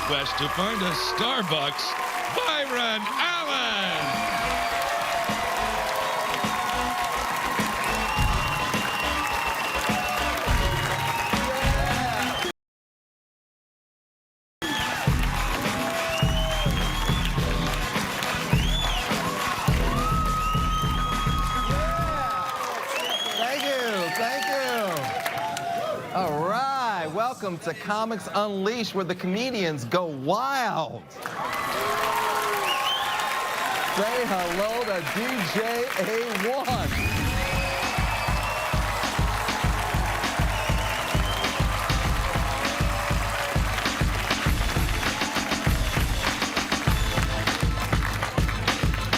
quest to find a Starbucks, Byron Allen. Welcome to Comics Unleashed, where the comedians go wild. Say hello to DJ A1.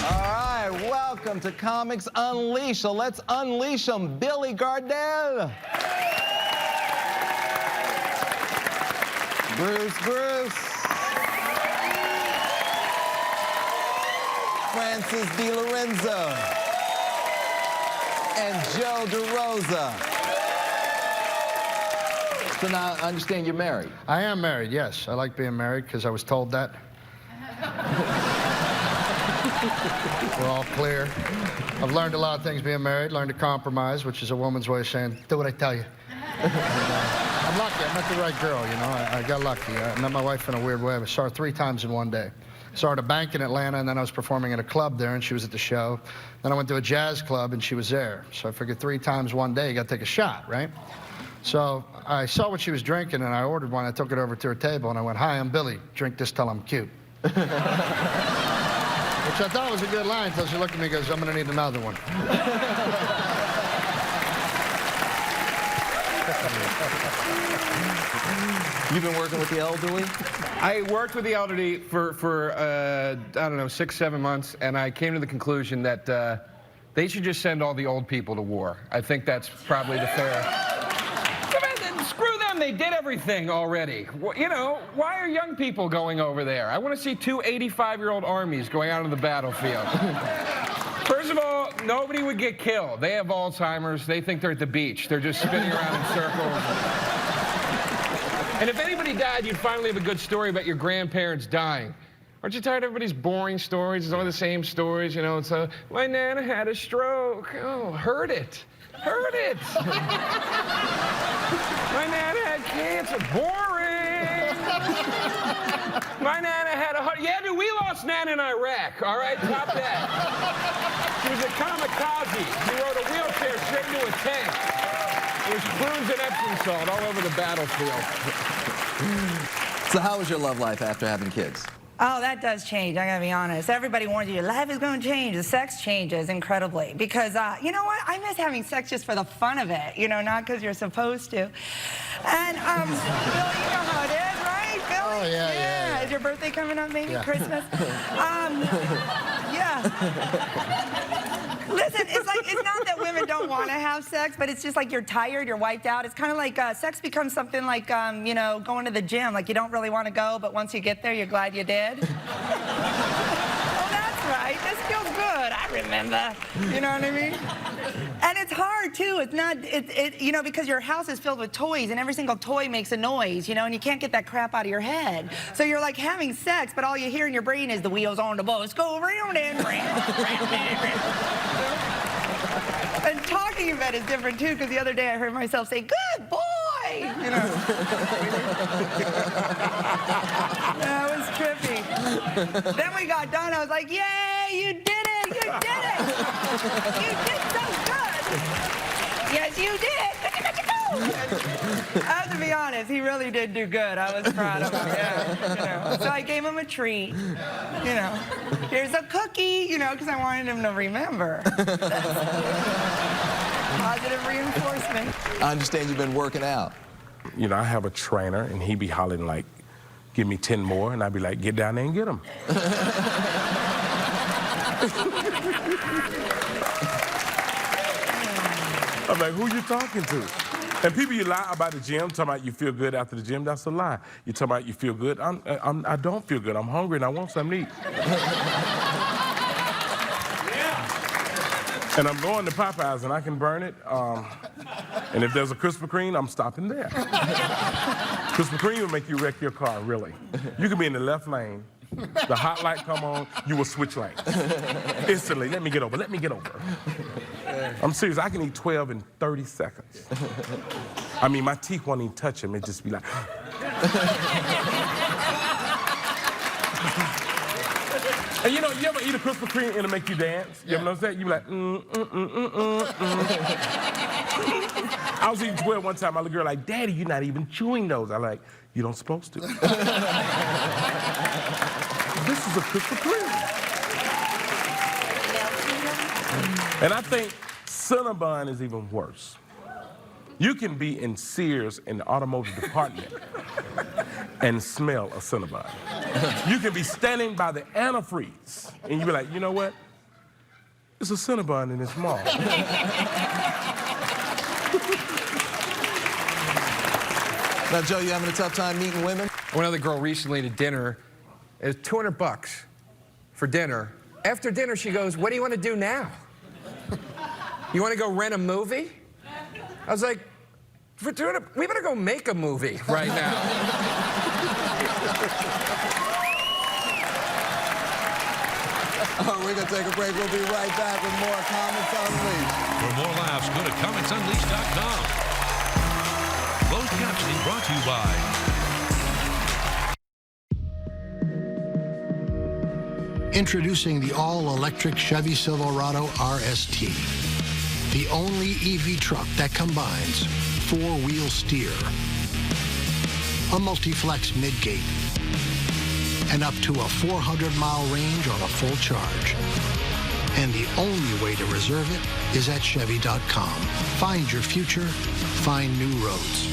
All right, welcome to Comics Unleashed. So let's unleash them. Billy Gardell. Bruce. Francis DiLorenzo. And Joe DeRosa. So now I understand you're married. I am married, yes. I like being married because I was told that. We're all clear. I've learned a lot of things being married, learned to compromise, which is a woman's way of saying, do what I tell you. I'm lucky. I met the right girl, you know. I got lucky. I met my wife in a weird way. I saw her 3 times in one day. I saw her at a bank in Atlanta, and then I was performing at a club there, and she was at the show. Then I went to a jazz club, and she was there. So I figured 3 times one day, you got to take a shot, right? So I saw what she was drinking, and I ordered one. I took it over to her table, and I went, "Hi, I'm Billy. Drink this till I'm cute." Which I thought was a good line until she looked at me and goes, "I'm going to need another one." You've been working with the elderly? I worked with the elderly for I don't know, 6, 7 months, and I came to the conclusion that they should just send all the old people to war. I think that's probably the fair. Screw them, they did everything already. You know, why are young people going over there? I want to see 2 85-year-old armies going out on the battlefield. First of all, nobody would get killed. They have Alzheimer's. They think they're at the beach. They're just spinning around in circles. And if anybody died, you'd finally have a good story about your grandparents dying. Aren't you tired of everybody's boring stories? It's all the same stories, you know. It's my nana had a stroke. Oh, heard it. Heard it. My nana had cancer. Boring. My nana had a heart. Yeah, dude, we lost Nana in Iraq. All right, top that. She was a kamikaze. She rode a wheelchair straight into a tank. There's cruise and Epsom salt all over the battlefield. So how was your love life after having kids? Oh, that does change, I gotta be honest. Everybody warns you, your life is gonna change. The sex changes incredibly. Because, you know what? I miss having sex just for the fun of it, you know, not because you're supposed to. And, Bill, you know how it is, right, Billy? Oh, yeah. Is your birthday coming up, maybe? Yeah. Christmas? Yeah. Listen, it's not that women don't want to have sex, but it's just like you're tired, you're wiped out. It's kind of like sex becomes something like, you know, going to the gym. Like you don't really want to go, but once you get there, you're glad you did. Oh, that's right. This feels good. I remember. You know what I mean? And it's hard, too. It's not, you know, because your house is filled with toys, and every single toy makes a noise, you know, and you can't get that crap out of your head. So you're like having sex, but all you hear in your brain is the wheels on the bus go round and round. And talking about it is different, too, because the other day I heard myself say, "Good boy!" You know. That was trippy. Then we got done. I was like, "Yay, you did it! You did it! You did so good! Yes, you did! I have to be honest, he really did do good. I was proud of him, yeah. You know. So I gave him a treat. You know, here's a cookie, you know, because I wanted him to remember. Positive reinforcement. I understand you've been working out. You know, I have a trainer, and he be hollering like, "Give me 10 more," and I'd be like, "Get down there and get them." I'm like, who you talking to? And people, you lie about the gym, talking about you feel good after the gym. That's a lie. You talking about you feel good. I don't feel good. I'm hungry and I want something to eat. And I'm going to Popeyes and I can burn it. And if there's a Krispy Kreme, I'm stopping there. Krispy Kreme will make you wreck your car, really. You can be in the left lane, the hot light come on, you will switch lanes. Instantly, let me get over, let me get over. I'm serious, I can eat 12 in 30 seconds. I mean, my teeth won't even touch them, it just be like... And you know, you ever eat a Krispy Kreme and it'll make you dance? You ever notice that? You be like, I was eating 12 one time, my little girl like, Daddy, you're not even chewing those. I'm like, you don't supposed to. This is a Krispy Kreme. And I think Cinnabon is even worse. You can be in Sears in the automotive department and smell a Cinnabon. You can be standing by the antifreeze and you be like, you know what? It's a Cinnabon in this mall. Now, Joe, you having a tough time meeting women? I went with a girl recently to dinner. It was $200 for dinner. After dinner, she goes, what do you want to do now? You want to go rent a movie? I was like, we better go make a movie right now. We're going to take a break. We'll be right back with more Comics Unleashed. For more laughs, go to comicsunleashed.com. Closed captioning brought to you by... Introducing the all-electric Chevy Silverado RST. The only EV truck that combines four-wheel steer, a multi-flex midgate, and up to a 400-mile range on a full charge. And the only way to reserve it is at Chevy.com. Find your future, find new roads.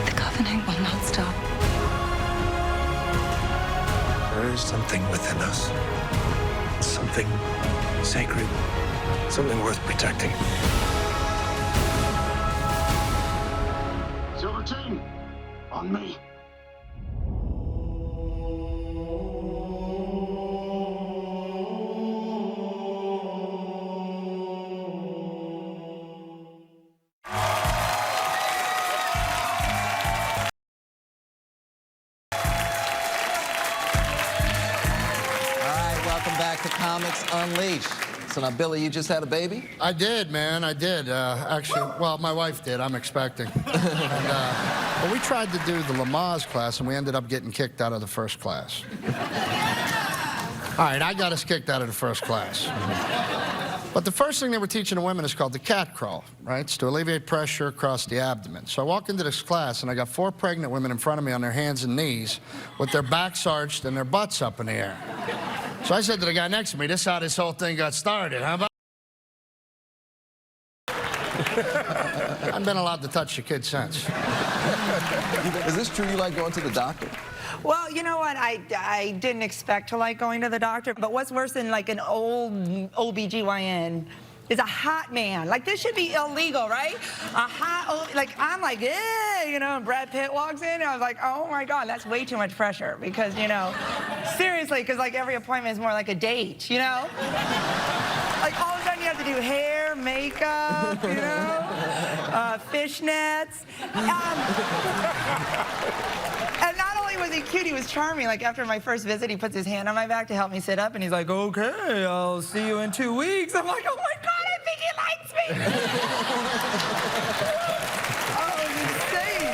The covenant will not stop. There is something within us. Something sacred. Something worth protecting. Silver Team, on me. Back to Comics Unleashed. So now, Billy, you just had a baby? I did, man, I did. Actually, well, my wife did, I'm expecting. Well, we tried to do the Lamaze class, and we ended up getting kicked out of the first class. All right, I got us kicked out of the first class. But the first thing they were teaching the women is called the cat crawl, right? It's to alleviate pressure across the abdomen. So I walk into this class, and I got 4 pregnant women in front of me on their hands and knees with their backs arched and their butts up in the air. So I said to the guy next to me, this is how this whole thing got started, huh? I've been allowed to touch the kid since. Is this true you like going to the doctor? Well, you know what? I didn't expect to like going to the doctor, but what's worse than like an old OBGYN is a hot man. Like, this should be illegal, right? A hot, like, I'm like, eh, you know, and Brad Pitt walks in, and I was like, oh my God, that's way too much pressure because, you know, seriously, because like every appointment is more like a date, you know? Like, all of a sudden you have to do hair, makeup, you know, fishnets. And not only was he cute, he was charming. Like, after my first visit, he puts his hand on my back to help me sit up, and he's like, okay, I'll see you in 2 weeks. I'm like, oh my God, I think he likes me. Oh, it was insane.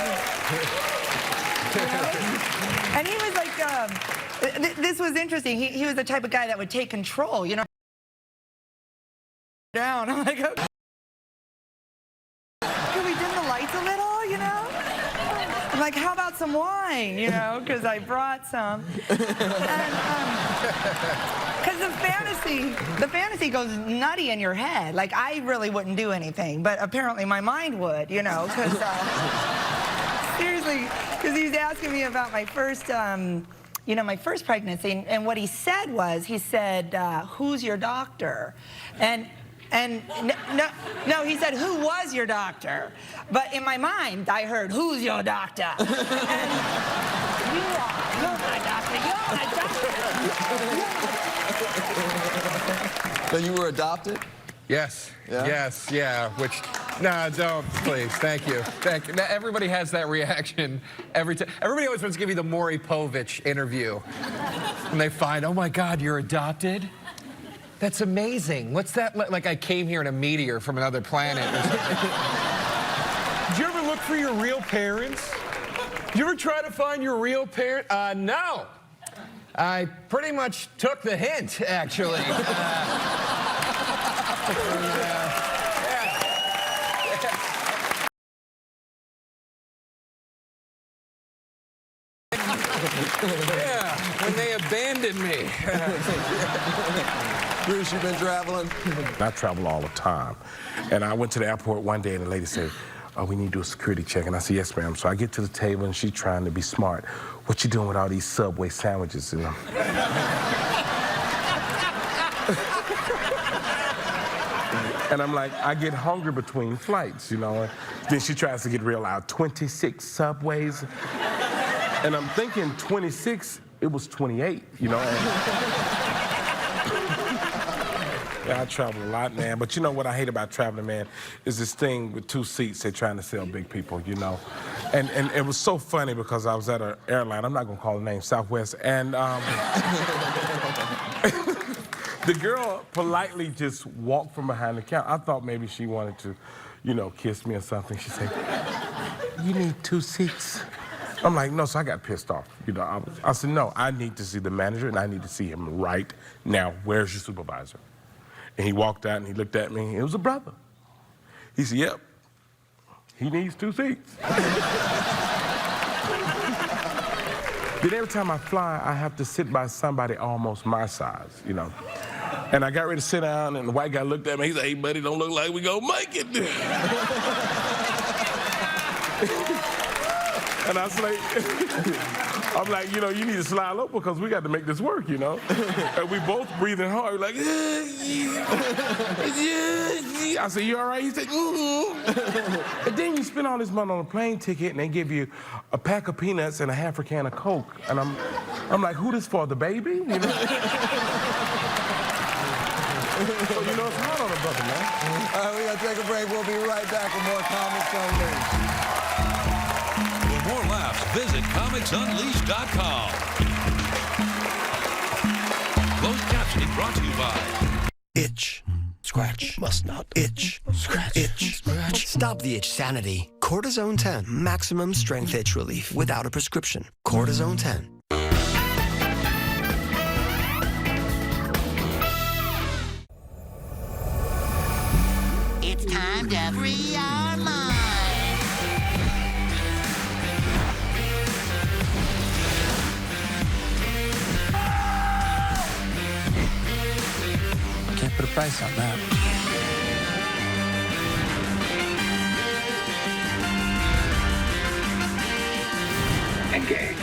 You know? And he was like, this was interesting. He was the type of guy that would take control, you know? Down. I'm like, okay. Can we dim the lights a little, you know? I'm like, how about some wine, you know, because I brought some. And, because the fantasy goes nutty in your head. Like, I really wouldn't do anything, but apparently my mind would, you know, because, seriously, because he was asking me about my first, you know, my first pregnancy, and what he said was, he said, who's your doctor? And And no, he said, who was your doctor? But in my mind, I heard, who's your doctor? And you're my doctor, you're my doctor. So you were adopted? Yes. Yeah? Yes, yeah. Which, no, don't, please. Thank you. Thank you. Now, everybody has that reaction every time. Everybody always wants to give you the Maury Povich interview. And they find, oh my God, you're adopted? That's amazing. What's that like? I came here in a meteor from another planet. Did you ever look for your real parents? Did you ever try to find your real parent? No. I pretty much took the hint, actually. Yeah, when they abandoned me. Bruce, you been traveling? I travel all the time. And I went to the airport one day and the lady said, oh, we need to do a security check. And I said, yes, ma'am. So I get to the table and she's trying to be smart. What you doing with all these Subway sandwiches, you know? And I'm like, I get hungry between flights, you know? Then she tries to get real loud. 26 Subways. And I'm thinking 26, it was 28, you know? Yeah, I travel a lot, man. But you know what I hate about traveling, man, is this thing with 2 seats they're trying to sell big people, you know? And it was so funny because I was at an airline, I'm not gonna call the name, Southwest, and the girl politely just walked from behind the counter. I thought maybe she wanted to, you know, kiss me or something. She said, you need 2 seats. I'm like, no, so I got pissed off. You know, I said, no, I need to see the manager and I need to see him right now. Where's your supervisor? And he walked out and he looked at me. It was a brother. He said, yep, he needs 2 seats. Then every time I fly, I have to sit by somebody almost my size, you know. And I got ready to sit down and the white guy looked at me. He said, hey, buddy, don't look like we gonna make it. And I was like, I'm like, you know, you need to slide up because we got to make this work, you know? And we both breathing hard. We're like, I said, you all right? He said, And then you spend all this money on a plane ticket and they give you a pack of peanuts and a half a can of Coke. And I'm like, who this for, the baby? You know? So, you know, it's hard on a brother, man. All right, we got to take a break. We'll be right back with more Comics Unleashed. For more laughs, visit comicsunleashed.com. Closed captioning brought to you by Itch. Scratch. Must not. Itch. Scratch. Itch. Scratch. Stop the itch sanity. Cortisone 10. Maximum strength itch relief without a prescription. Cortisone 10. It's time to free our minds. Can't put a price on that. Engage.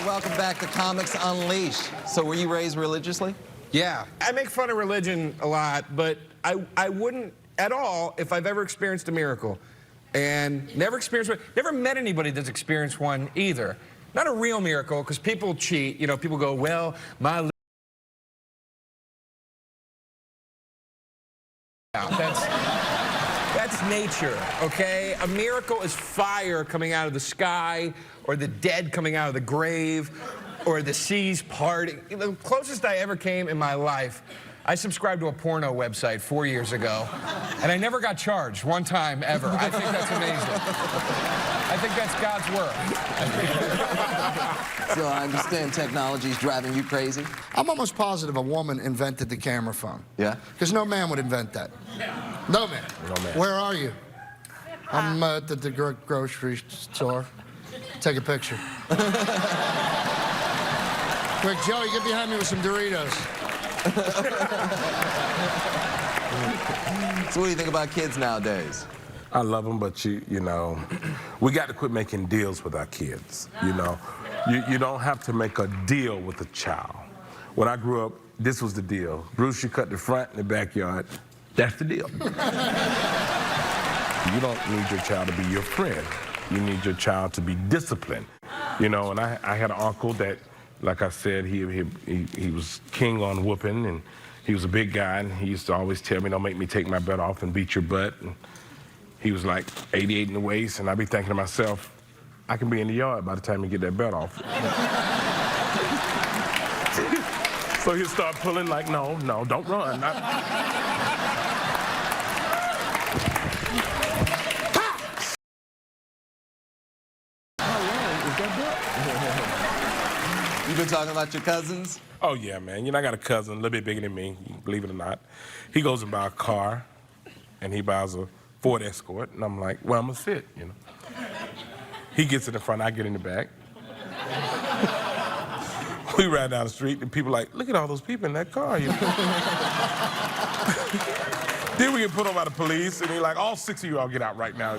Welcome back to Comics Unleashed. So were you raised religiously? Yeah. I make fun of religion a lot, but I wouldn't at all if I've ever experienced a miracle. And never met anybody that's experienced one either. Not a real miracle, because people cheat. You know, people go, well, my... That's nature, okay? A miracle is fire coming out of the sky, or the dead coming out of the grave, or the seas parting. The closest I ever came in my life, I subscribed to a porno website 4 years ago, and I never got charged one time ever. I think that's amazing. I think that's God's work. So I understand technology's driving you crazy? I'm almost positive a woman invented the camera phone. Yeah? Because no man would invent that. No man. No man. Where are you? I'm at the grocery store. Take a picture. Quick, Joey, get behind me with some Doritos. So what do you think about kids nowadays? I love them, but you know, we got to quit making deals with our kids, you know. You don't have to make a deal with a child. When I grew up, this was the deal. Bruce, you cut the front in the backyard. That's the deal. You don't need your child to be your friend. You need your child to be disciplined. You know, and I had an uncle that, like I said, he was king on whooping, and he was a big guy, and he used to always tell me, don't make me take my belt off and beat your butt. And he was like 88 in the waist, and I'd be thinking to myself, I can be in the yard by the time you get that belt off. So he'd start pulling like, no, don't run. You been talking about your cousins? Oh, yeah, man. You know, I got a cousin, a little bit bigger than me, believe it or not. He goes and buys a car, and he buys a Ford Escort, and I'm like, well, I'm gonna sit, you know. He gets in the front, I get in the back. We ride down the street, and people are like, look at all those people in that car, you know. Then we get put on by the police, and they're like, all 6 of you all get out right now.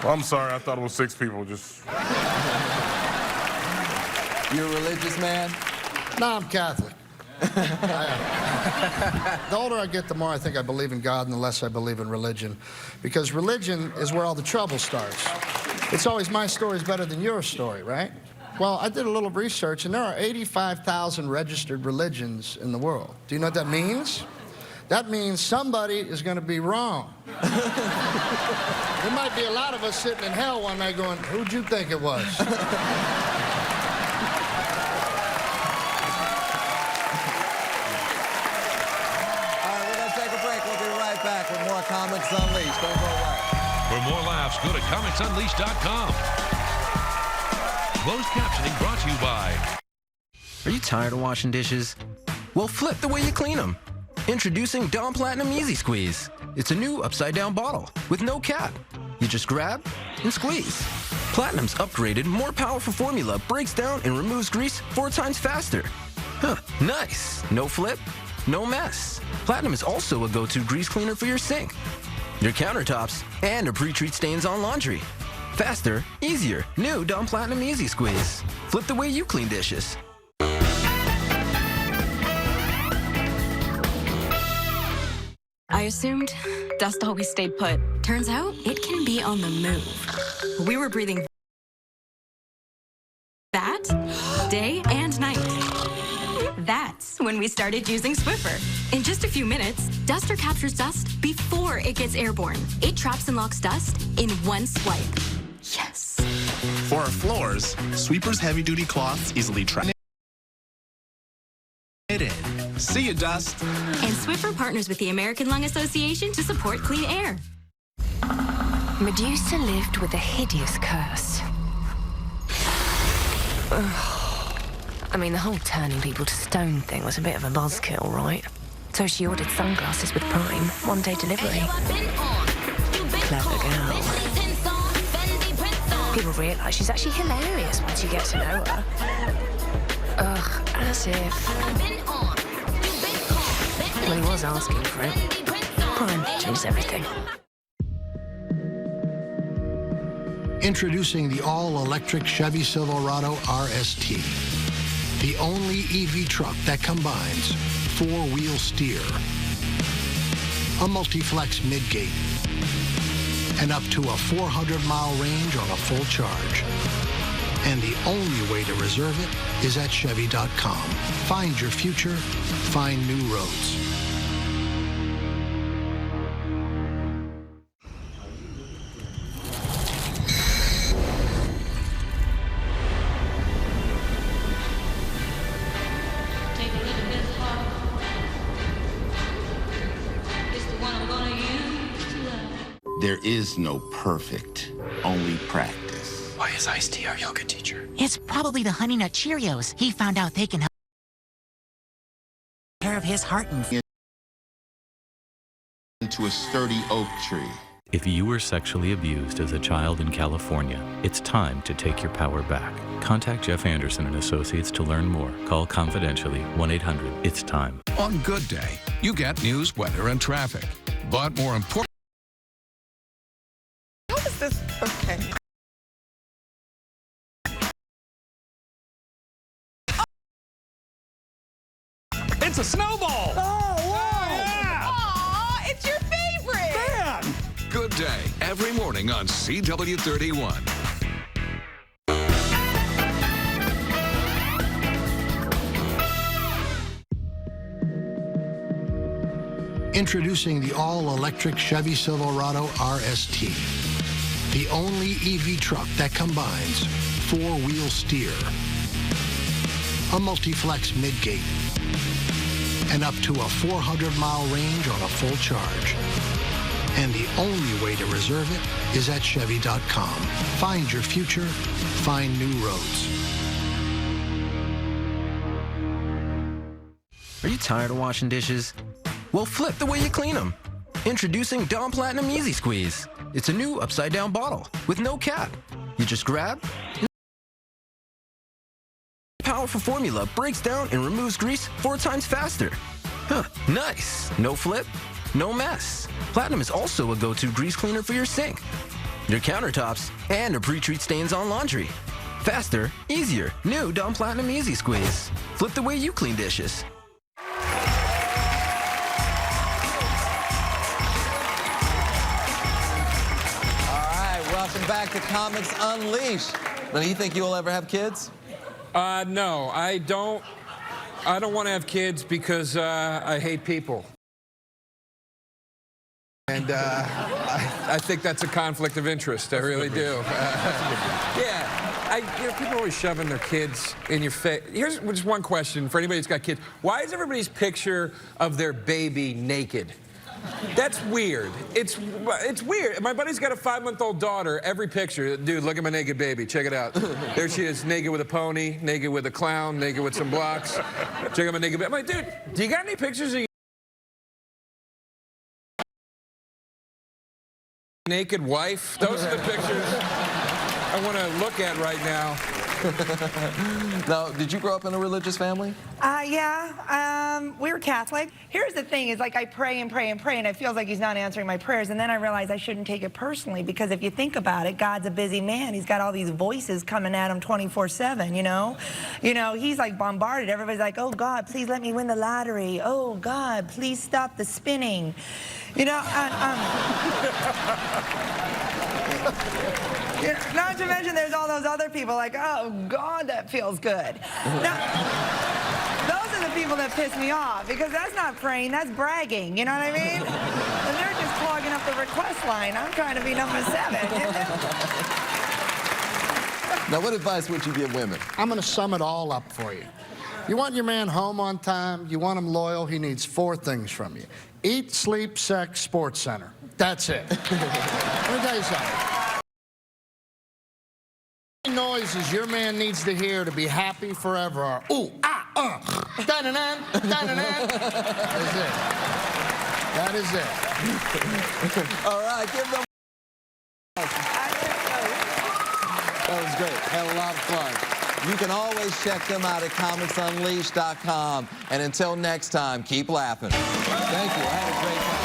Well, I'm sorry, I thought it was 6 people, just... You a religious man? No, I'm Catholic. The older I get, the more I think I believe in God and the less I believe in religion. Because religion is where all the trouble starts. It's always my story's better than your story, right? Well, I did a little research, and there are 85,000 registered religions in the world. Do you know what that means? That means somebody is going to be wrong. There might be a lot of us sitting in hell one night going, who'd you think it was? Back with more Comics Unleashed. Don't go away. For more laughs, go to comicsunleashed.com. Closed captioning brought to you by... Are you tired of washing dishes? Well, flip the way you clean them. Introducing Dawn Platinum Easy Squeeze. It's a new upside-down bottle with no cap. You just grab and squeeze. Platinum's upgraded, more powerful formula breaks down and removes grease 4 times faster. Huh, nice. No flip, no mess. Platinum is also a go-to grease cleaner for your sink, your countertops, and to pre-treat stains on laundry. Faster, easier. New Dawn Platinum Easy Squeeze. Flip the way you clean dishes. I assumed dust always stayed put. Turns out it can be on the move. We were breathing that day and night. That's when we started using Swiffer. In just a few minutes, Duster captures dust before it gets airborne. It traps and locks dust in one swipe. Yes. For our floors, Sweeper's heavy-duty cloths easily trap. See you, Dust. And Swiffer partners with the American Lung Association to support clean air. Medusa lived with a hideous curse. I mean, the whole turning people to stone thing was a bit of a buzzkill, right? So she ordered sunglasses with Prime, one-day delivery. Clever girl. People realise she's actually hilarious once you get to know her. Ugh, as if... Well, he was asking for it. Prime changes everything. Introducing the all-electric Chevy Silverado RST. The only EV truck that combines 4-wheel steer, a multi-flex midgate, and up to a 400-mile range on a full charge. And the only way to reserve it is at Chevy.com. Find your future, find new roads. There is no perfect, only practice. Why is Ice-T our yoga teacher? It's probably the Honey Nut Cheerios. He found out they can help care of his heart and... Into a sturdy oak tree. If you were sexually abused as a child in California, it's time to take your power back. Contact Jeff Anderson and Associates to learn more. Call confidentially 1-800-IT'S-TIME. On Good Day, you get news, weather, and traffic. But more important... How is this? Okay. It's a snowball! Oh, wow! Yeah! Aw, it's your favorite! Man! Good Day, every morning on CW31. Introducing the all-electric Chevy Silverado RST, the only EV truck that combines four-wheel steer, a multi-flex midgate, and up to a 400-mile range on a full charge. And the only way to reserve it is at Chevy.com. Find your future, find new roads. Are you tired of washing dishes? Well, flip the way you clean them. Introducing Dawn Platinum Easy Squeeze. It's a new upside-down bottle with no cap. You just grab. Powerful formula breaks down and removes grease 4 times faster. Huh, nice. No flip, no mess. Platinum is also a go-to grease cleaner for your sink, your countertops, and to pre-treat stains on laundry. Faster, easier. New Dawn Platinum Easy Squeeze. Flip the way you clean dishes. Welcome back to Comics Unleashed. Now, do you think you'll ever have kids? No, I don't want to have kids because I hate people. And I think that's a conflict of interest. I really do. People are always shoving their kids in your face. Here's just one question for anybody who's got kids. Why is everybody's picture of their baby naked? That's weird. It's weird. My buddy's got a 5-month-old daughter. Every picture, dude, look at my naked baby. Check it out. There she is, naked with a pony, naked with a clown, naked with some blocks. Check out my naked baby. I'm like, dude, do you got any pictures of your naked wife? Those are the pictures I want to look at right now. Now, did you grow up in a religious family? We were Catholic. Here's the thing, is like I pray and pray and pray, and it feels like he's not answering my prayers, and then I realize I shouldn't take it personally, because if you think about it, God's a busy man. He's got all these voices coming at him 24/7, you know? He's like bombarded. Everybody's like, oh God, please let me win the lottery. Oh God, please stop the spinning. Not to mention there's all those other people like, oh God, that feels good. Now, those are the people that piss me off, because that's not praying, that's bragging, you know what I mean? And they're just clogging up the request line. I'm trying to be number 7. Now, what advice would you give women? I'm going to sum it all up for you. You want your man home on time, you want him loyal, he needs 4 things from you. Eat, sleep, sex, sports center. That's it. Let me tell you something. Noises your man needs to hear to be happy forever are ooh, ah, da-na-na, da-na-na. That is it. All right, give them. That was great. Had a lot of fun. You can always check them out at comicsunleashed.com. And until next time, keep laughing. Thank you. I had a great time.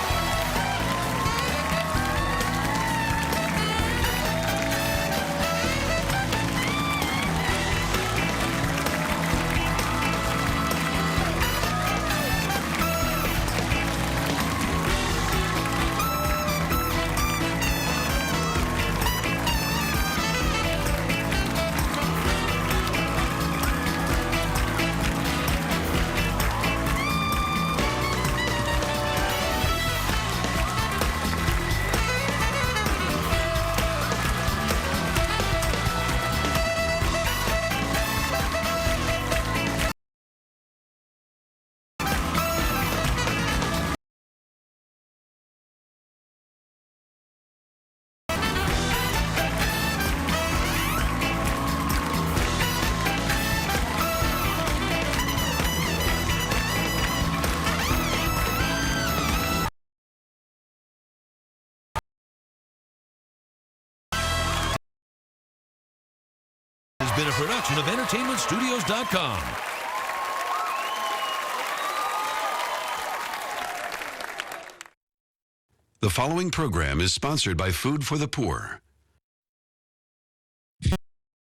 been a production of EntertainmentStudios.com. The following program is sponsored by Food for the Poor.